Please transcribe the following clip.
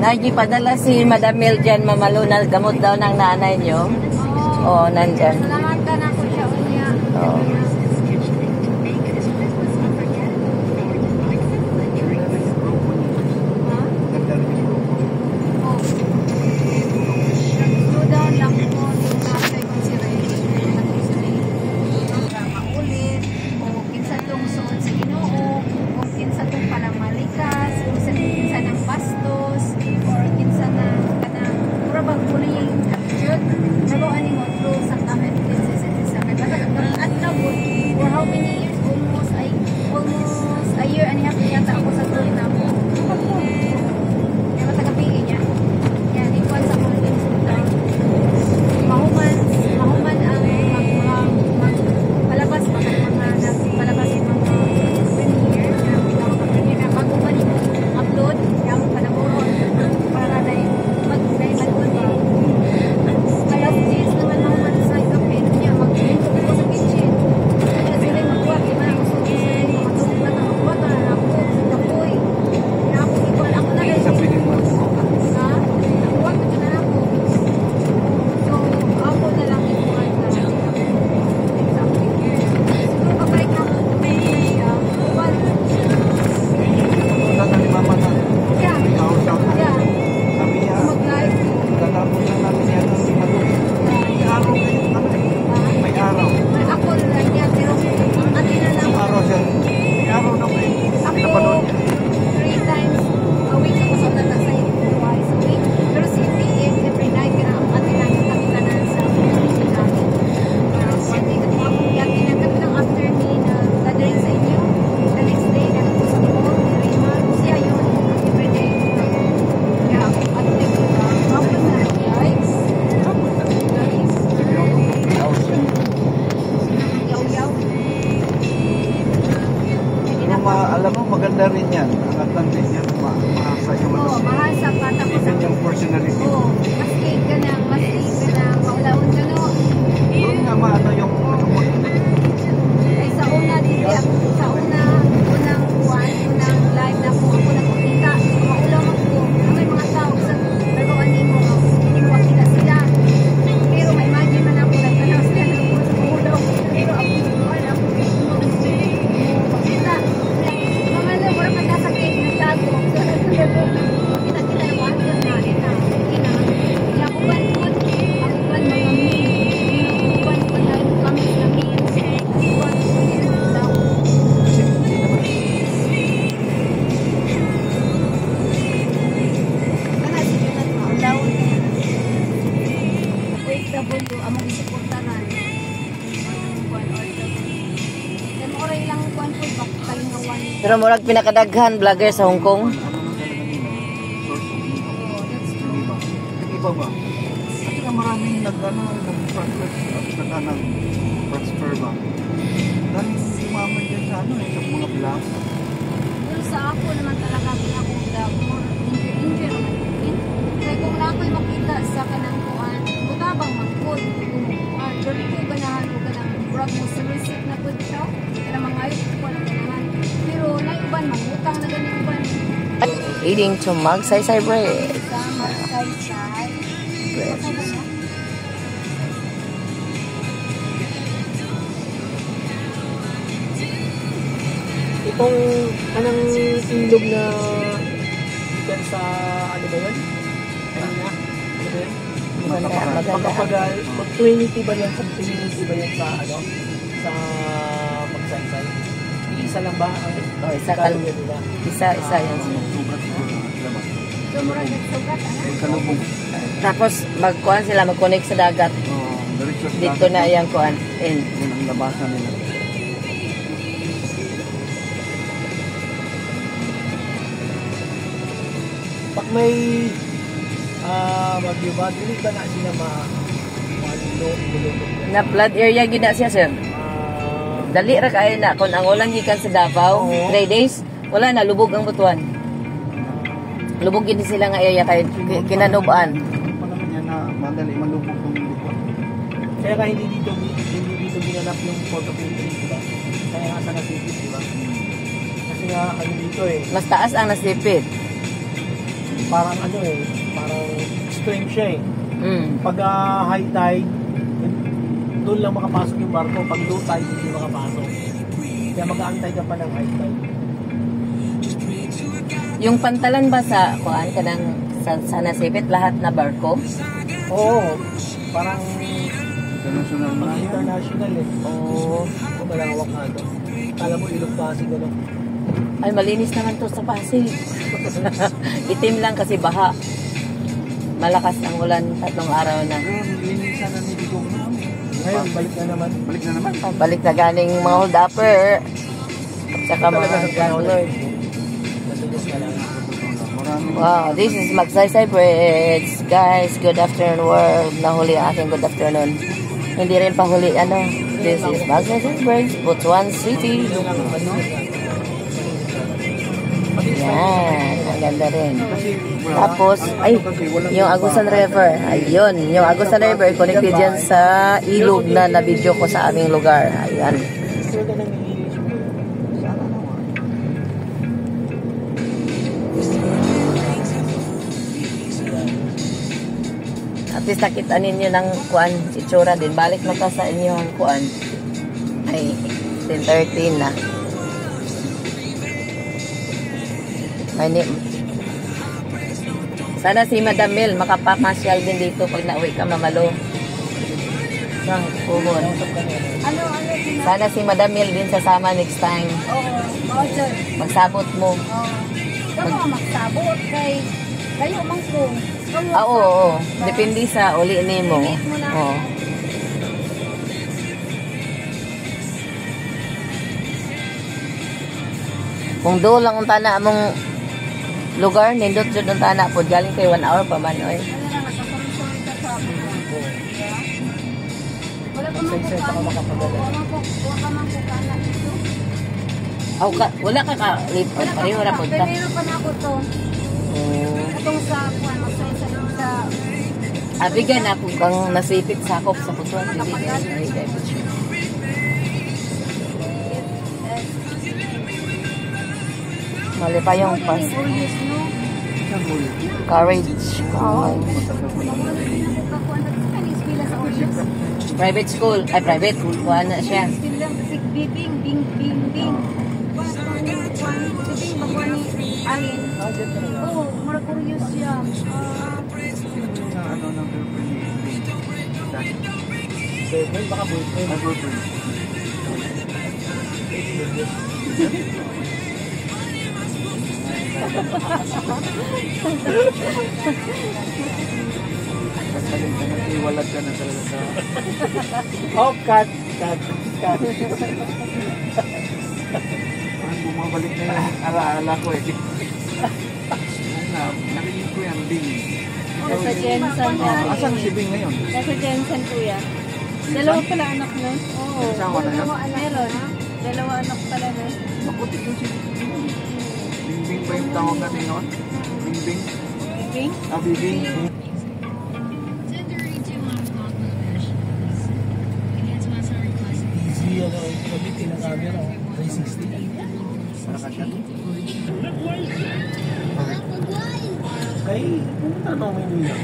Nagipadala si Madam Mel dyan, mamalunal, gamot daw ng nanay nyo. Oo, nandyan. Salamat ka na ko siya unya. Oo. Slow down lang po. Yung tatay ko si Ray. Maulit. O kinsa tong suot sa Ginoo. O kinsa tong palamalikas. O kinsa ng bastos. Or kinsa na kanang murabang bullying attitude. Nagawa ni mo through sa comment sa at labot for how many years? Almost a year and a half yata ako sa tuloy na ako. Kaya matagabihin niya. Yan, ikuan sa mga hospital. Mahuman ang palabas palabas yung mga premier na bago pa ni upload yung panaburon para na mag-dahil ba alas 10 naman mahuman sa ikapin niya mag-dito ko sa kitchen kaya sila magkuha di man ako suot sila matulog na magkuha ka na ako sa kapoy kaya ako ikuan ako na rin ha? Nakuha ko na ako so ako na lang ikuan na siguro kapalik na ako uwan alam mo, maganda rin yan. Ang Atlantic yan, mahasa yung oo, mahasa pa. Even yung personality. Oo, maski ka na, maulaon ka no. Doon nga maano yung Ay, sa unang live na po ako nakikita, maulaw ako. May mga tao, sa nagawa ni mo, hindi mo makita sila. Pero may imagine man ako, nagtanaw sila na ako sa maulaw. Pero ako, makita. Mga lang, parang magkasakit na tago. Kita-kita yung one na ina. Ako ba po, ako ba mga main. Ako ba po dahil kami sa main. Ako ba po daw. Kana si Jonat maulaw niya. Wait, double among isuportaran. Oray lang kuan po bakal nga one. Pero murag pinakadaghan vlogger sa Hong Kong. iba ba? Kasi nga maraming nag-transfer ba? Dahil umaman dyan sa sa mga vlog. Pero sa ako naman talaga more injure naman yun. Kaya kung na ako'y makita sa kanang kuan, butabang magkod kung kuan. Pero ko ganahan o ganang brag mo sa receipt na po siya. Kaya mangayot ko na ganahan. Pero naiban, mangutang na ganyan iban. Leading to Magsaysay Bread. Sa Magsaysay Bread. Itong anong indog na ikan sa ano ba yun? Ano ba yun? Maganda. Mag-20 ba yan sa community ba yan sa ano? Sa Magsaysay? Isa lang ba ang Isa yan. So murag nagsugat Tapos magkuhan sila, mag-connect sa dagat. Dito na yung kuhan. Yun ang labasan nila. Pag may mag-ibad, hindi ba na sila Na flood area gina siya, sir. Dali ra kay na kun ang ulan gikan sa Davao, 3 days, wala na lubog ang butuan. Lubog gid sila nga area kay kinanuban. Panaman yan na madali malubog ng lupa. Kaya ka hindi dito ginanap yung port of entry, diba? Kaya nga sa nasipit, diba? Kasi nga ano dito eh. Mas taas ang nasipit. parang ano eh, parang extreme siya eh. Pag high tide, doon lang makapasok yung barko. Pag low tide, hindi makapasok. Kaya mag-aantay ka pa ng high tide. Yung pantalan ba sa kuan kanang sa nasipit lahat na barko? Oo, parang International mga man. international eh. Oo, malawak nga ito. Kala mo ilog Pasig ano? Ay, malinis naman to sa Pasig. Itim lang kasi baha. Malakas ang ulan 3 araw na. Linisan na ni Digong na. Ngayon, balik na naman. Balik na naman. Balik na ganing mga hold-upper. At saka mga landlord. Madalas ka lang. Maraming Wow, this is Magsaysay Bridge. Guys, good afternoon world. Nahuli ang aking good afternoon. Hindi rin pahuli, ano. This is Magsaysay Bridge, Butuan City. Yan, ang ganda rin. Tapos, ay, yung Agusan River. Ayun, yung Agusan River connected dyan sa ilog na na-video ko sa aming lugar. Ayan. Gusto ka nang i-English mo. sana naman. At least nakita ninyo ng kuan, itsura din. Balik na ka sa inyo ang kuan. Ay, 10:13 na. Sana si Madam Mel makapamasyal din dito pag nauwi ka mamalo. Ng Puhon. Ano, Sana si Madam Mel din sasama next time. oo, sir. Magsabot mo. Kamu magsabot kay kayo man ko. Oo, oo. Depende sa uli nimo. Oo. Kung doon lang ang tana mong lugar, nindot dyan ang tana po. Galing kayo 1 hour pa man, oy. Wala pa man Magsay-say pa ka makapadala. Wala pa man ko kana dito. Wala ka ka-lipod. Pareho na po ta. Pero pa na ako to. Itong sa kuan magsay sa Abigan ako kang nasipit sakop sa putuan. Mali pa yung pas. Courage. Private school. Ay, private. Kuha na siya. Oh, mura curious siya. Ano ng girlfriend ni Boyfriend, baka boyfriend. My girlfriend. Kasaling ka nag-iwalag ka na talaga sa... Oh, cut. Parang bumabalik na yung alaala ko eh. Narinig ko yan, Bing. Nasa Jensen. Asan si Bing ngayon? Nasa Jensen, kuya. Dalawa pala anak nun? Oo. Asawa na yun? Meron. Dalawa anak pala nun. Makuti ko si Bing ba yung tawag natin noon? Bing? Bing? Ah, Bing. Easy, ano, quality ng camera. 360. Para ka siya. Kay, pumunta na ako Maynila.